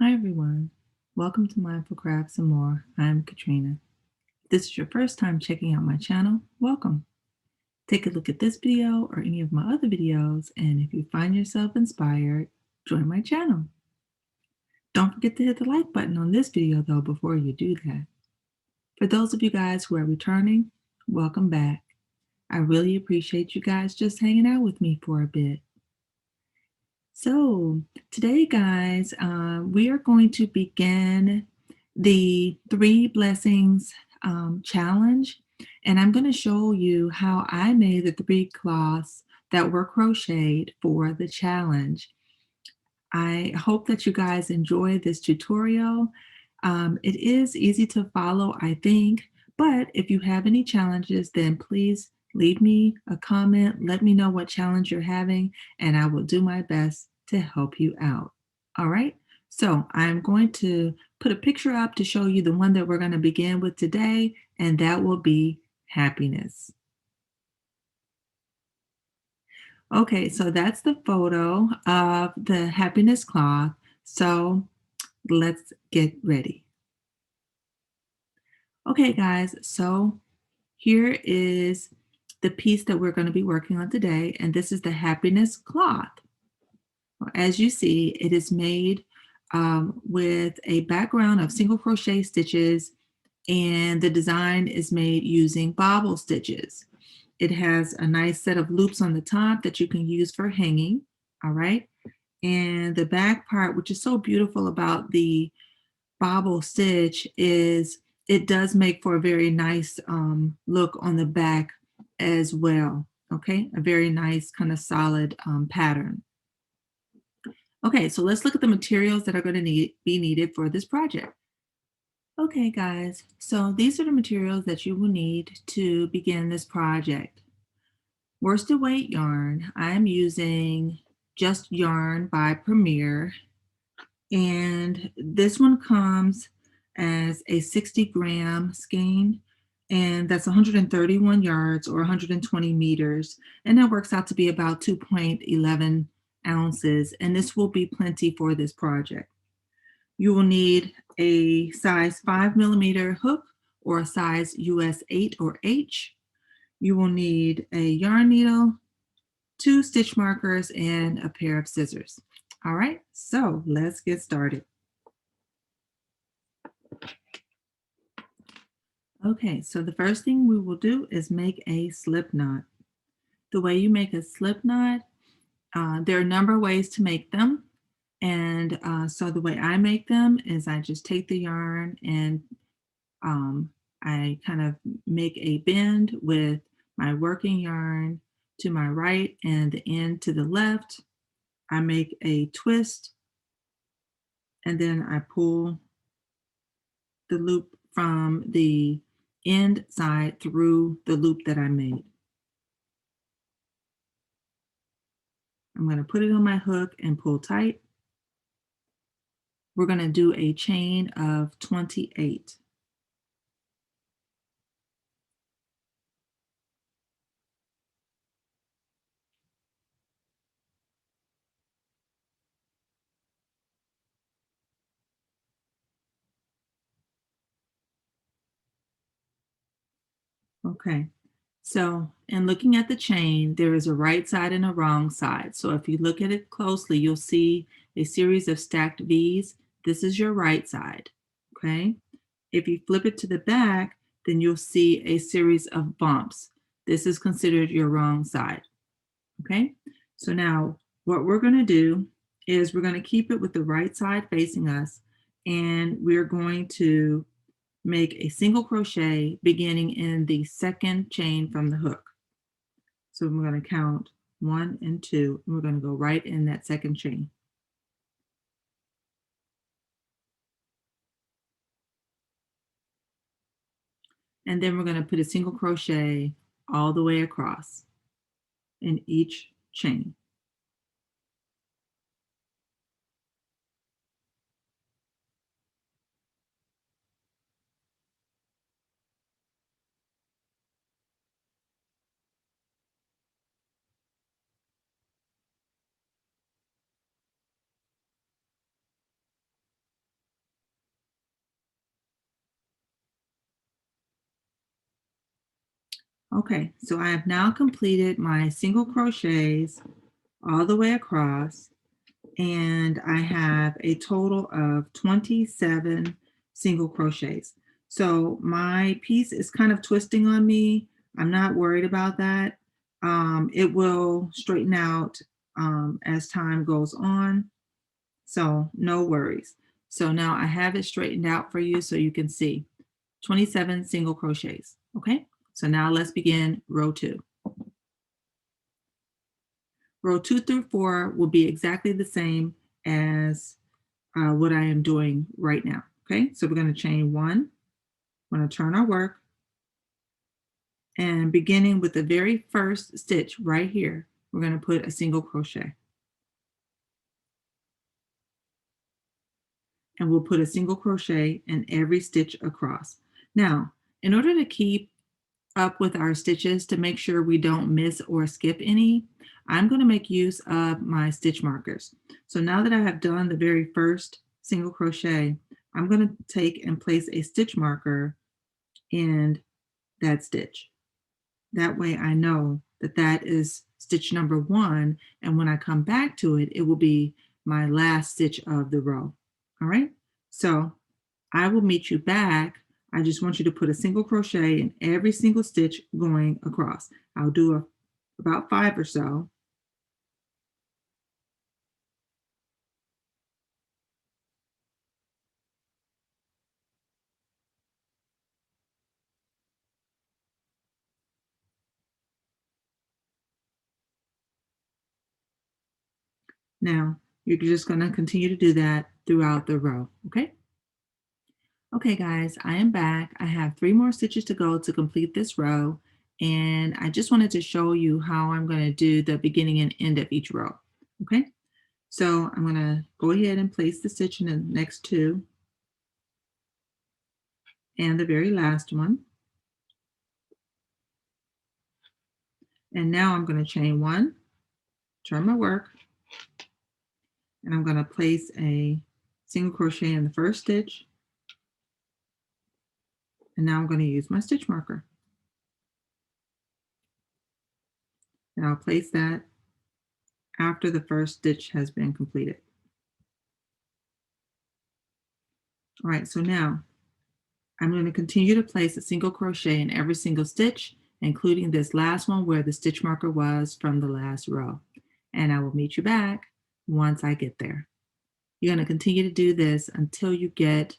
Hi everyone. Welcome to Mindful Crafts and More. I'm Katrina. If this is your first time checking out my channel, welcome. Take a look at this video or any of my other videos, and if you find yourself inspired, join my channel. Don't forget to hit the like button on this video though before you do that. For those of you guys who are returning, welcome back. I really appreciate you guys just hanging out with me for a bit. So today, guys, we are going to begin the Three Blessings challenge, and I'm going to show you how I made the three cloths that were crocheted for the challenge. I hope that you guys enjoy this tutorial. It is easy to follow, I think, but if you have any challenges, then please leave me a comment. Let me know what challenge you're having, and I will do my best to help you out. All right, so I'm going to put a picture up to show you the one that we're going to begin with today, and that will be happiness. Okay, so that's the photo of the happiness cloth. So let's get ready. Okay, guys, so here is the piece that we're going to be working on today, and this is the happiness cloth. As you see, it is made with a background of single crochet stitches, and the design is made using bobble stitches. It has a nice set of loops on the top that you can use for hanging, all right? And the back part, which is so beautiful about the bobble stitch, is it does make for a very nice look on the back as well. Okay, a very nice kind of solid pattern. Okay, so let's look at the materials that are going to be needed for this project. Okay, guys, so these are the materials that you will need to begin this project. Worsted weight yarn. I'm using Just Yarn by Premier, and this one comes as a 60-gram skein, and that's 131 yards or 120 meters, and that works out to be about 2.11 ounces, and this will be plenty for this project. You will need a size 5mm hook or a size US 8 or H. You will need a yarn needle, 2 stitch markers, and a pair of scissors. All right, so let's get started. Okay, so the first thing we will do is make a slip knot. The way you make a slip knot, there are a number of ways to make them. And so the way I make them is I just take the yarn and I kind of make a bend with my working yarn to my right and the end to the left. I make a twist, and then I pull the loop from the end side through the loop that I made. I'm going to put it on my hook and pull tight. We're going to do a chain of 28. Okay, so in looking at the chain, there is a right side and a wrong side. So if you look at it closely, you'll see a series of stacked V's. This is your right side, okay? If you flip it to the back, then you'll see a series of bumps. This is considered your wrong side, okay? So now what we're going to do is we're going to keep it with the right side facing us, and we're going to make a single crochet beginning in the second chain from the hook. So we're going to count 1 and 2, and we're going to go right in that second chain. And then we're going to put a single crochet all the way across in each chain. Okay, so I have now completed my single crochets all the way across, and I have a total of 27 single crochets. So my piece is kind of twisting on me. I'm not worried about that. It will straighten out as time goes on. So no worries. So now I have it straightened out for you so you can see 27 single crochets. Okay, so now let's begin row 2. Row 2 through 4 will be exactly the same as what I am doing right now. Okay, so we're going to chain 1. We're going to turn our work, and beginning with the very first stitch right here, we're going to put a single crochet, and we'll put a single crochet in every stitch across. Now, in order to keep up with our stitches to make sure we don't miss or skip any, I'm going to make use of my stitch markers. So now that I have done the very first single crochet, I'm going to take and place a stitch marker in that stitch. That way I know that that is stitch number 1, and when I come back to it, it will be my last stitch of the row. All right, so I will meet you back. I just want you to put a single crochet in every single stitch going across. I'll do about 5 or so. Now, you're just going to continue to do that throughout the row, okay? Okay, guys, I am back. I have 3 more stitches to go to complete this row, and I just wanted to show you how I'm going to do the beginning and end of each row, okay? So I'm going to go ahead and place the stitch in the next 2 and the very last one. And now I'm going to chain 1, turn my work, and I'm going to place a single crochet in the first stitch, and now I'm going to use my stitch marker, and I'll place that after the first stitch has been completed. All right, so now I'm going to continue to place a single crochet in every single stitch, including this last one where the stitch marker was from the last row, and I will meet you back once I get there. You're going to continue to do this until you get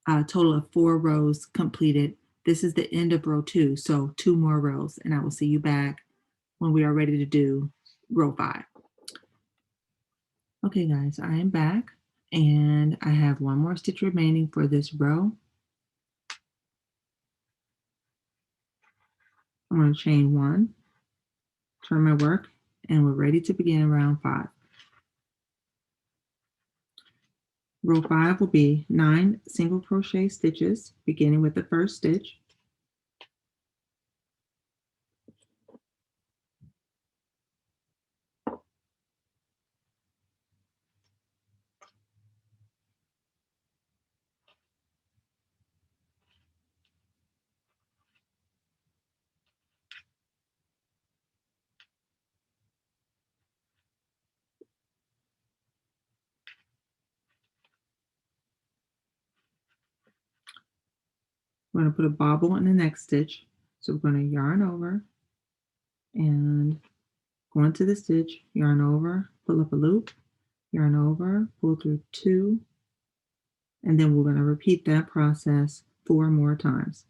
a total of 4 rows completed. This is the end of row 2, so 2 more rows, and I will see you back when we are ready to do row 5. Okay, guys, I am back, and I have 1 more stitch remaining for this row. I'm going to chain 1, turn my work, and we're ready to begin round 5. Row 5 will be 9 single crochet stitches, beginning with the first stitch. We're going to put a bobble in the next stitch. So we're going to yarn over and go into the stitch, yarn over, pull up a loop, yarn over, pull through 2, and then we're going to repeat that process 4 more times.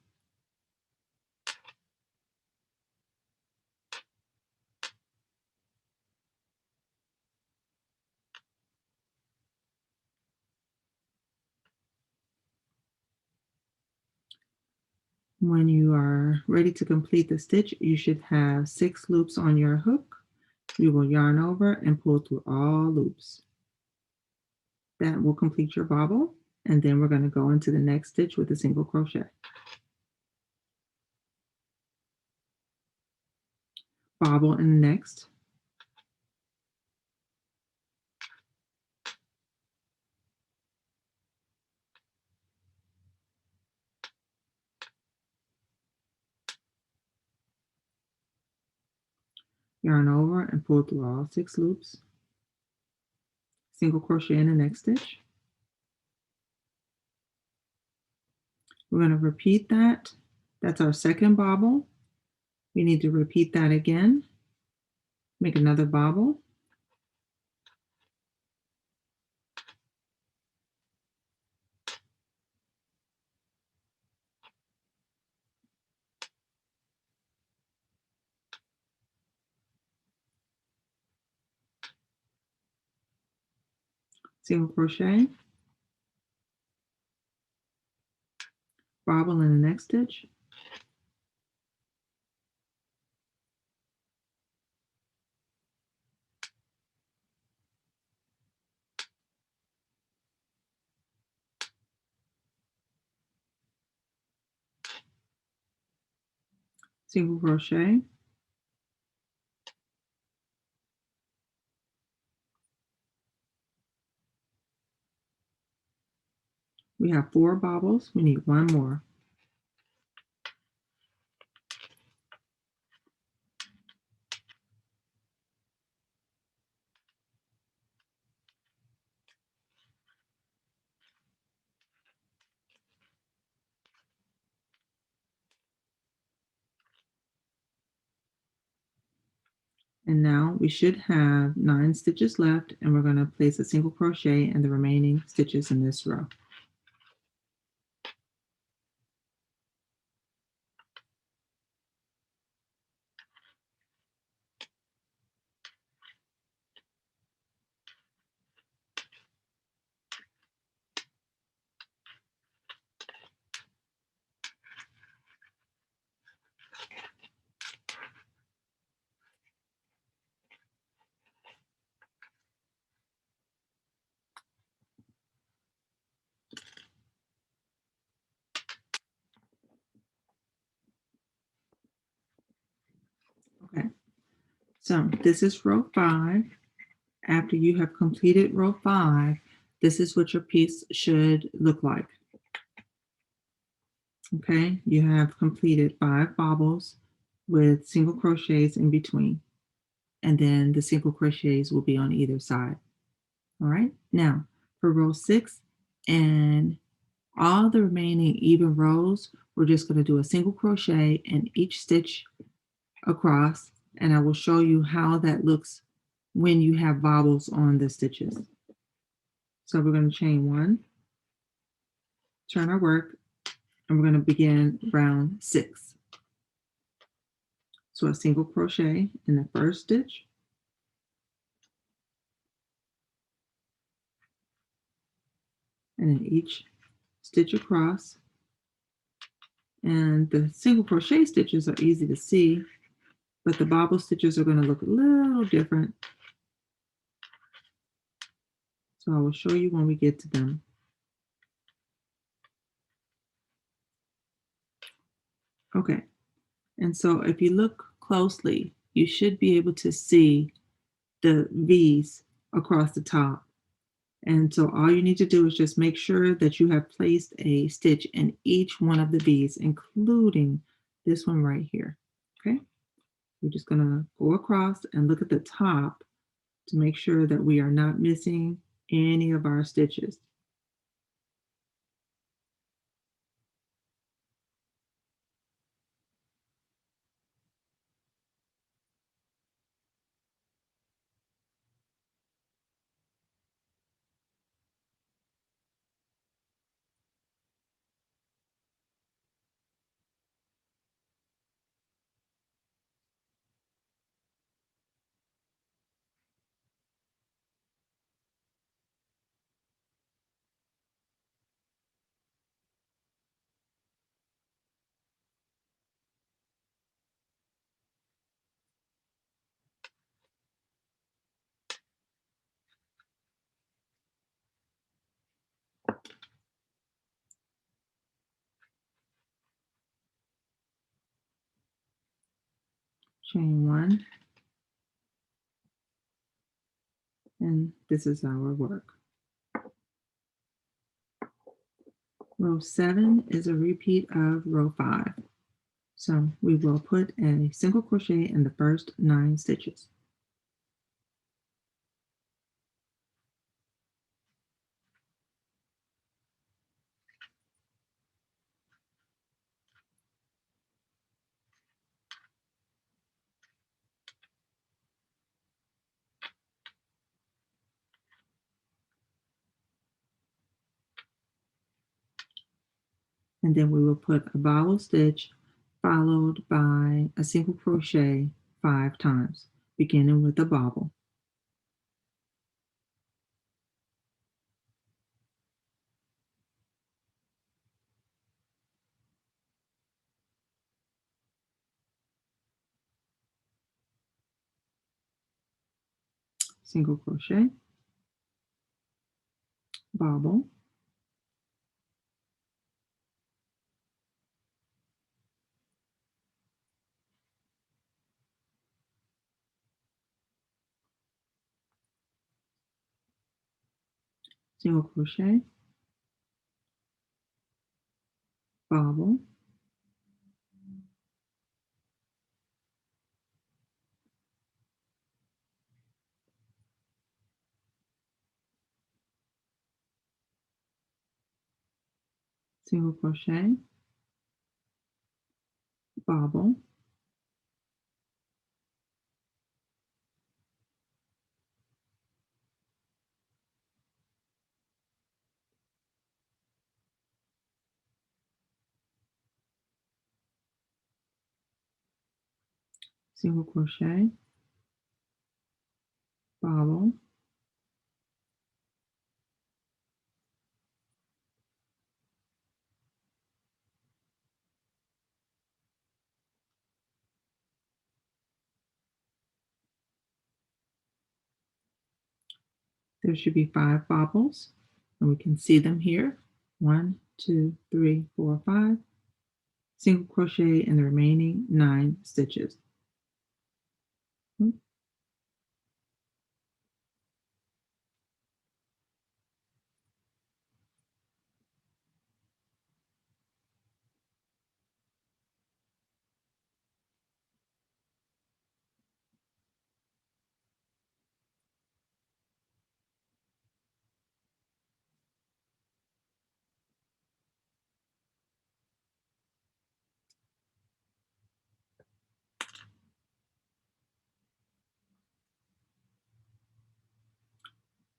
When you are ready to complete the stitch, you should have 6 loops on your hook. You will yarn over and pull through all loops. That will complete your bobble, and then we're going to go into the next stitch with a single crochet. Bobble in the next. Yarn over and pull through all 6 loops, single crochet in the next stitch. We're going to repeat that. That's our second bobble. We need to repeat that again. Make another bobble. Single crochet, bobble in the next stitch, single crochet, we have 4 bobbles, we need 1 more. And now we should have 9 stitches left, and we're going to place a single crochet in the remaining stitches in this row. Okay, so this is row 5. After you have completed row 5, this is what your piece should look like. Okay, you have completed 5 bobbles with single crochets in between, and then the single crochets will be on either side. All right, now for row 6 and all the remaining even rows, we're just going to do a single crochet in each stitch across, and I will show you how that looks when you have bobbles on the stitches. So we're going to chain 1, turn our work, and we're going to begin round 6. So a single crochet in the first stitch, and in each stitch across. And the single crochet stitches are easy to see, but the bobble stitches are going to look a little different. So I will show you when we get to them. Okay, and so if you look closely, you should be able to see the V's across the top. And so all you need to do is just make sure that you have placed a stitch in each one of the V's, including this one right here. Okay, we're just going to go across and look at the top to make sure that we are not missing any of our stitches. Chain 1, and this is our work. Row 7 is a repeat of row 5. So we will put a single crochet in the first 9 stitches. And then we will put a bobble stitch followed by a single crochet 5 times, beginning with a bobble. Single crochet, bobble, single crochet, bobble, single crochet, bobble, single crochet, bobble, there should be 5 bobbles, and we can see them here. 1, 2, 3, 4, 5. Single crochet in the remaining 9 stitches.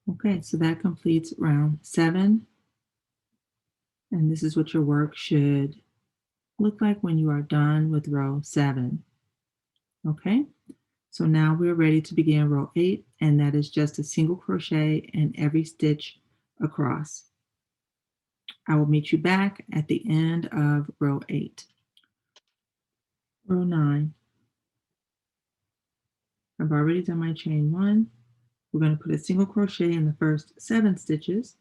Okay, so that completes round 7, and this is what your work should look like when you are done with row 7. Okay, so now we're ready to begin row 8, and that is just a single crochet in every stitch across. I will meet you back at the end of row 8. Row 9, I've already done my chain 1. We're going to put a single crochet in the first 7 stitches.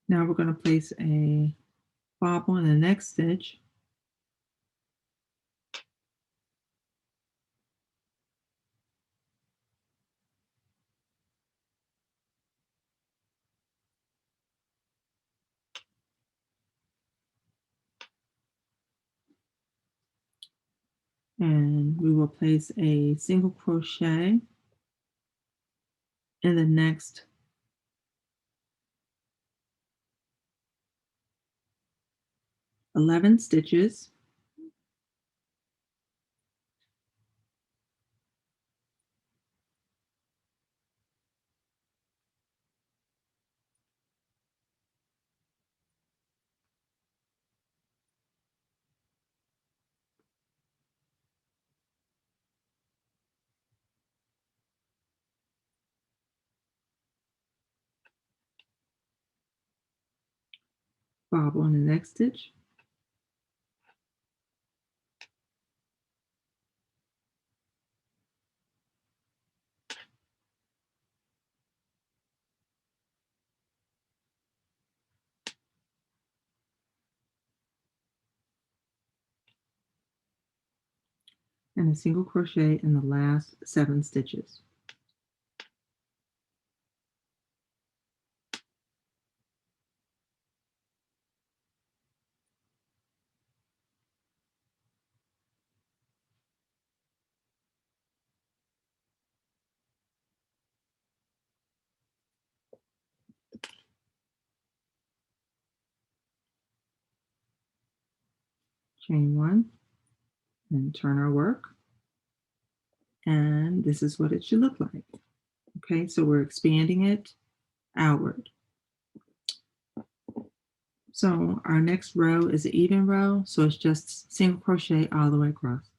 Now we're going to place a bobble in the next stitch, and we will place a single crochet in the next 11 stitches. bobble in the next stitch, and a single crochet in the last 7 stitches. Chain 1 and turn our work, and this is what it should look like. Okay, so we're expanding it outward. So our next row is an even row, so it's just single crochet all the way across.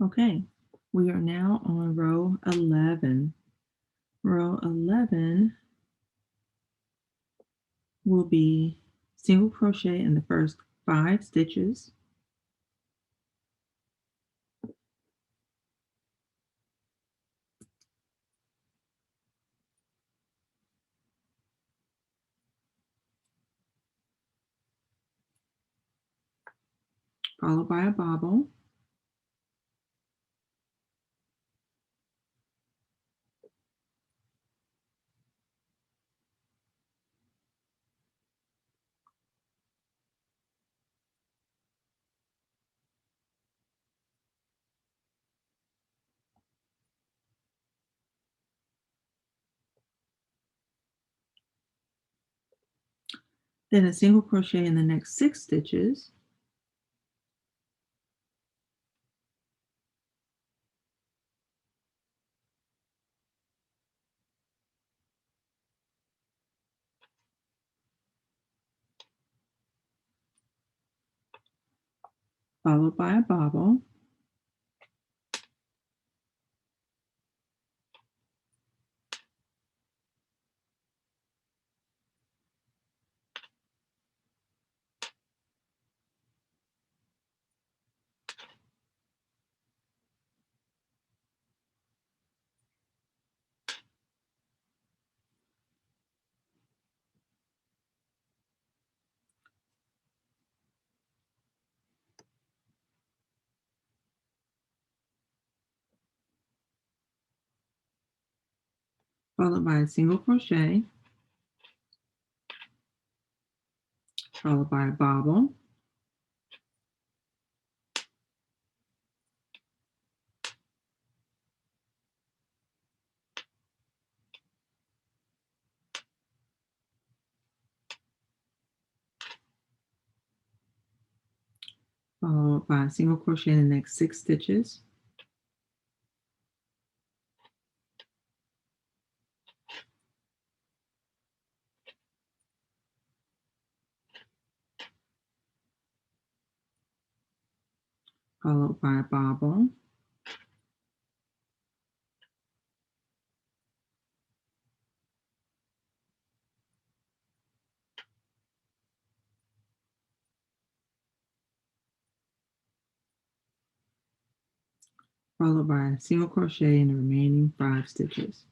Okay, we are now on row 11. Row 11 will be single crochet in the first 5 stitches, followed by a bobble, then a single crochet in the next 6 stitches, followed by a bobble, followed by a single crochet, followed by a bobble, followed by a single crochet in the next 6 stitches, followed by a bobble, followed by a single crochet in the remaining 5 stitches.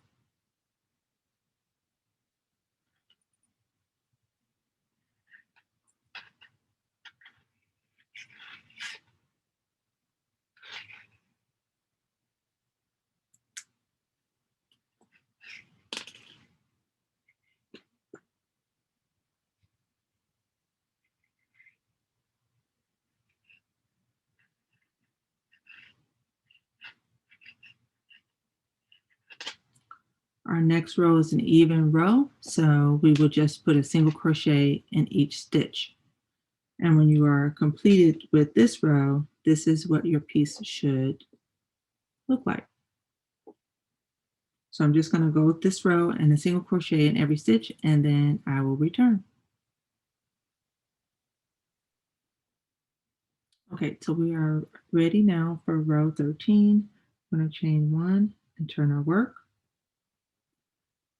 Our next row is an even row, so we will just put a single crochet in each stitch. And when you are completed with this row, this is what your piece should look like. So I'm just going to go with this row and a single crochet in every stitch, and then I will return. Okay, so we are ready now for row 13. We're going to chain 1 and turn our work.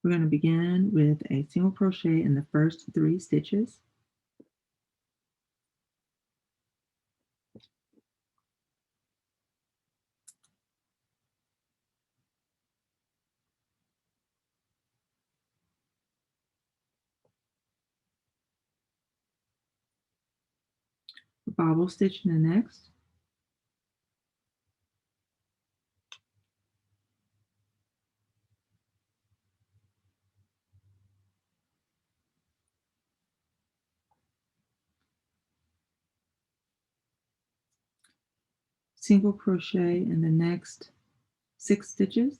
We're going to begin with a single crochet in the first 3 stitches. Bobble stitch in the next. Single crochet in the next 6 stitches.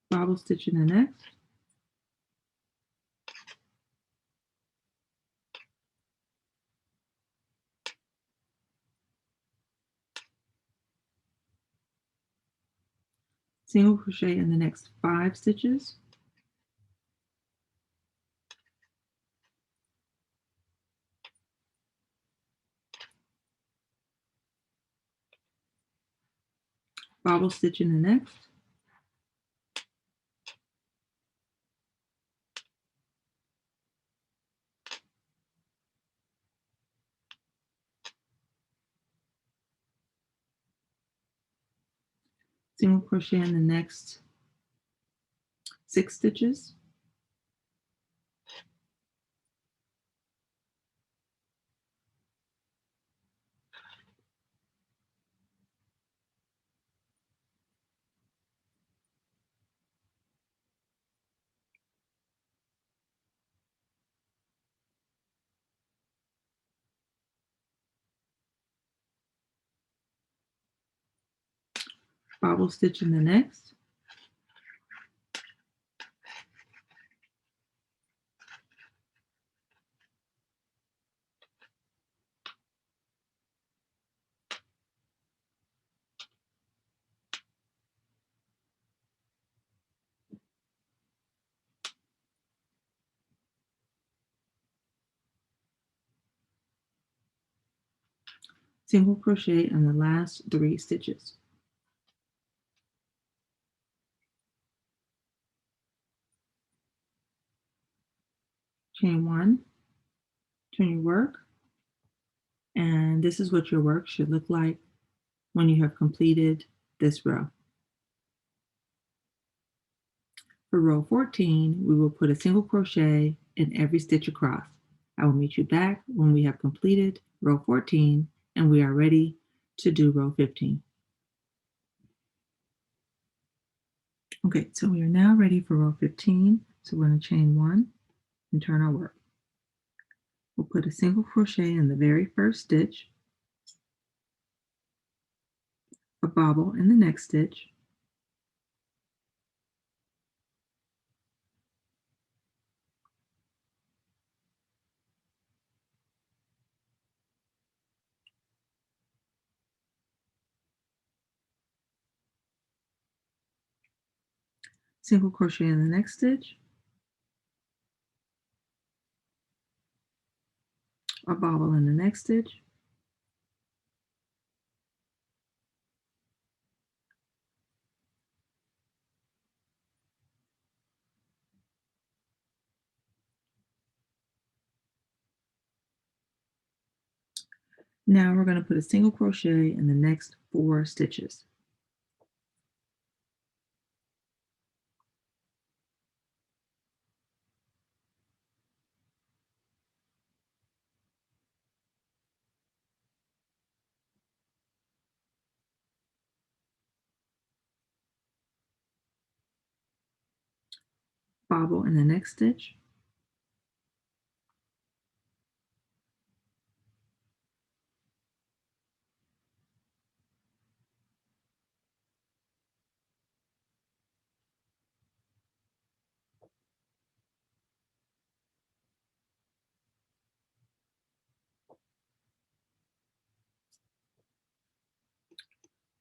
Bobble stitch in the next. Single crochet in the next 5 stitches. Bobble stitch in the next. Single crochet in the next 6 stitches. Bobble stitch in the next. Single crochet in the last 3 stitches. Chain 1, turn your work, and this is what your work should look like when you have completed this row. For row 14, we will put a single crochet in every stitch across. I will meet you back when we have completed row 14 and we are ready to do row 15. Okay, so we are now ready for row 15. So we're going to chain 1 and turn our work. We'll put a single crochet in the very first stitch, a bobble in the next stitch, single crochet in the next stitch, a bobble in the next stitch, now we're going to put a single crochet in the next 4 stitches. Bobble in the next stitch,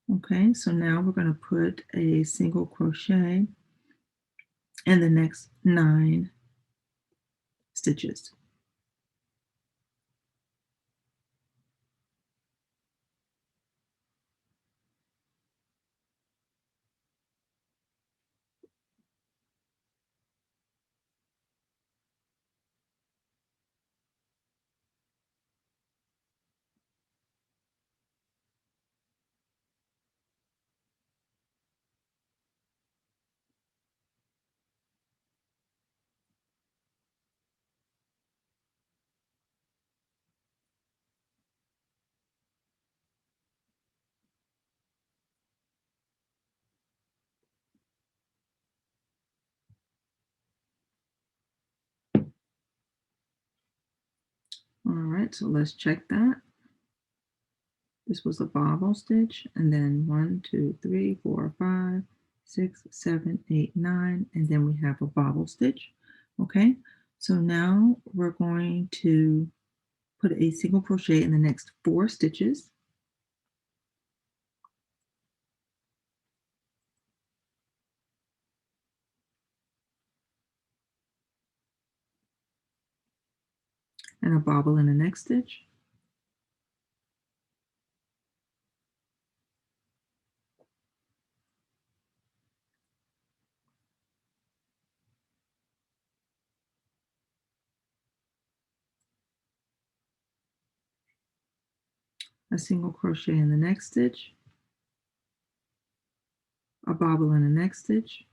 Okay, so now we're going to put a single crochet in the next 9 stitches. All right, so let's check that. This was a bobble stitch, and then 1, 2, 3, 4, 5, 6, 7, 8, 9, and then we have a bobble stitch. Okay, so now we're going to put a single crochet in the next 4 stitches, and a bobble in the next stitch, a single crochet in the next stitch, a bobble in the next stitch,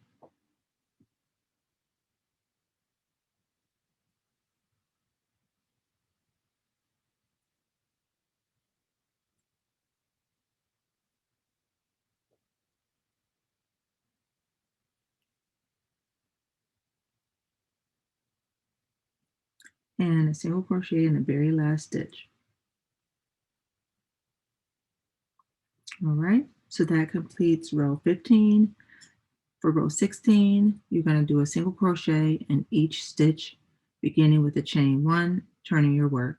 and a single crochet in the very last stitch. All right, so that completes row 15. For row 16, you're going to do a single crochet in each stitch, beginning with a chain 1, turning your work.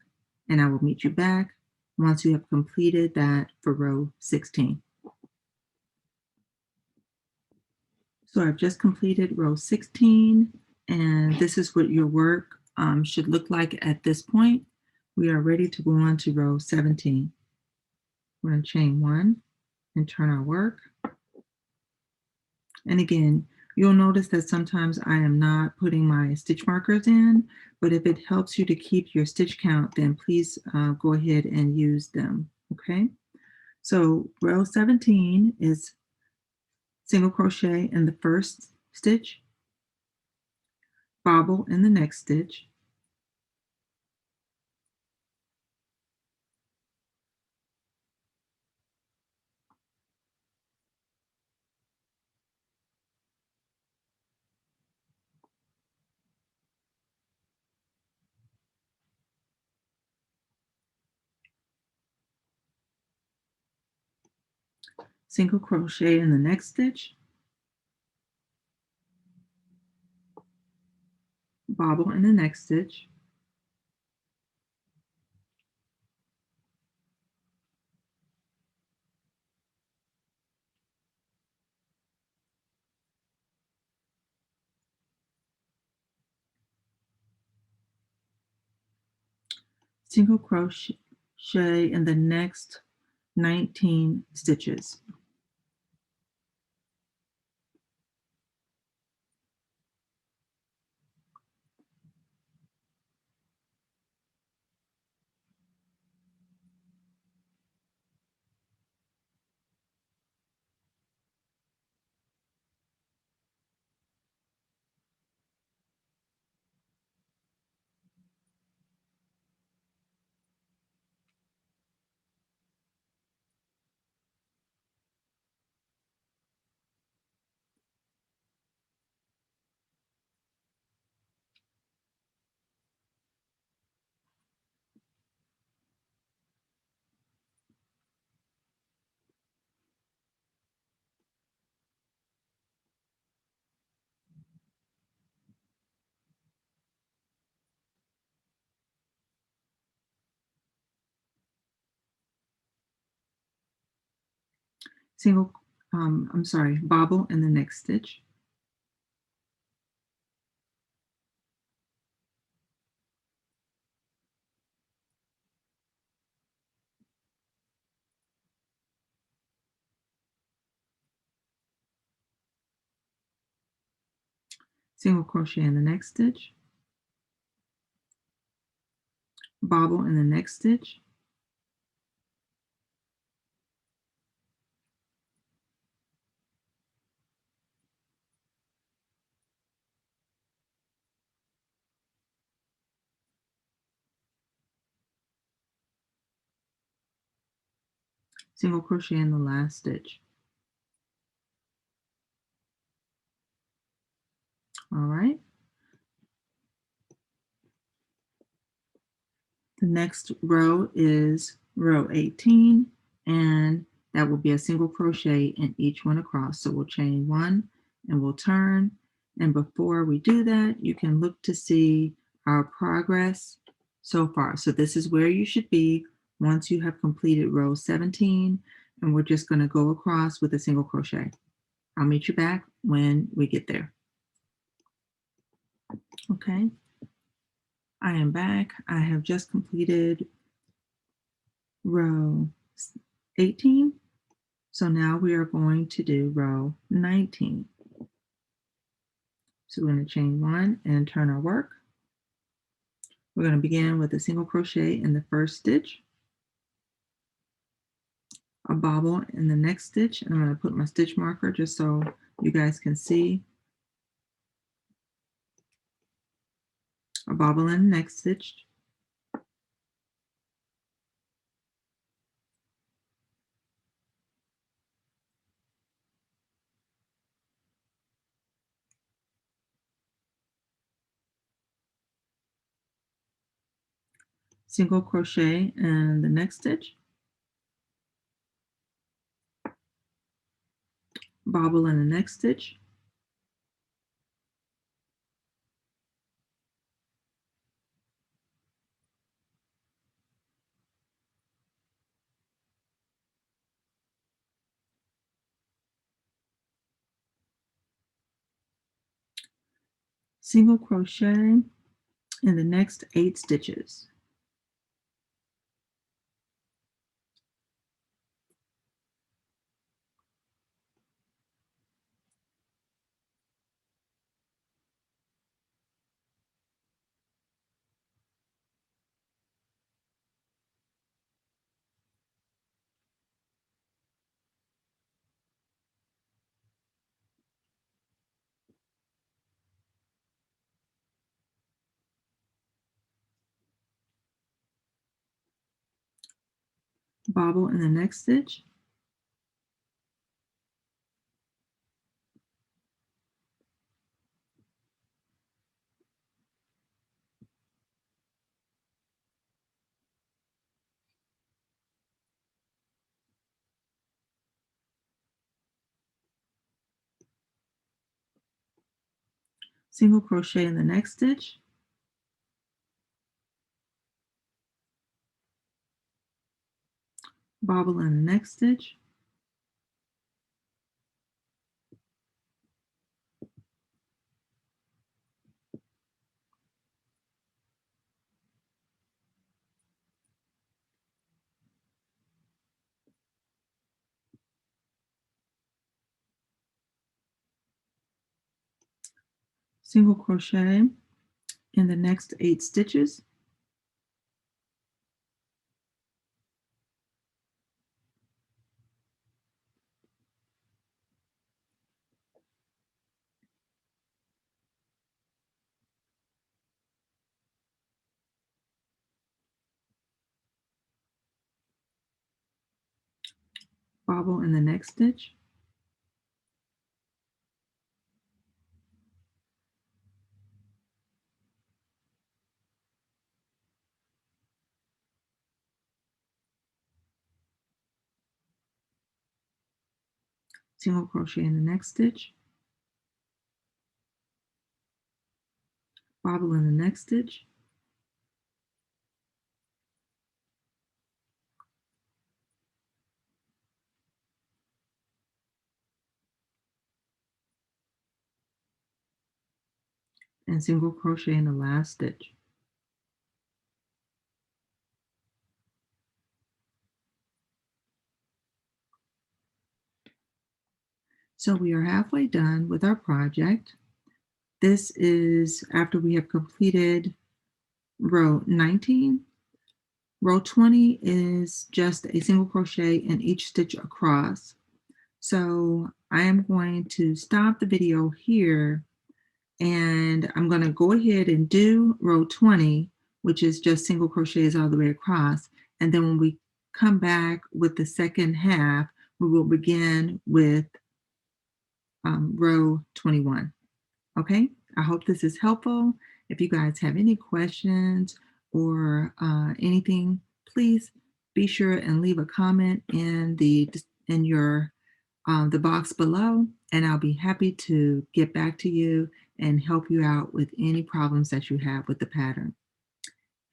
And I will meet you back once you have completed that for row 16. So I've just completed row 16, and this is what your work should look like at this point. We are ready to go on to row 17. We're going to chain 1 and turn our work. And again, you'll notice that sometimes I am not putting my stitch markers in, but if it helps you to keep your stitch count, then please go ahead and use them, okay? So row 17 is single crochet in the first stitch, bobble in the next stitch, single crochet in the next stitch, bobble in the next stitch, single crochet in the next 19 stitches. bobble in the next stitch, single crochet in the next stitch, bobble in the next stitch, single crochet in the last stitch. All right. The next row is row 18, and that will be a single crochet in each one across. So we'll chain one and we'll turn. And before we do that, you can look to see our progress so far. So this is where you should be once you have completed row 17, and we're just going to go across with a single crochet. I'll meet you back when we get there. Okay, I am back. I have just completed row 18. So now we are going to do row 19. So we're going to chain one and turn our work. We're going to begin with a single crochet in the first stitch, a bobble in the next stitch, and I'm going to put my stitch marker just so you guys can see. A bobble in the next stitch, single crochet in the next stitch, bobble in the next stitch, single crochet in the next 8 stitches, bobble in the next stitch, single crochet in the next stitch, bobble in the next stitch, single crochet in the next 8 stitches, bobble in the next stitch, single crochet in the next stitch, bobble in the next stitch, and single crochet in the last stitch. So we are halfway done with our project. This is after we have completed row 19. Row 20 is just a single crochet in each stitch across. So I am going to stop the video here and I'm going to go ahead and do row 20, which is just single crochets all the way across. And then when we come back with the second half, we will begin with row 21. Okay, I hope this is helpful. If you guys have any questions or anything, please be sure and leave a comment in the box below, and I'll be happy to get back to you and help you out with any problems that you have with the pattern.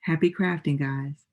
Happy crafting, guys.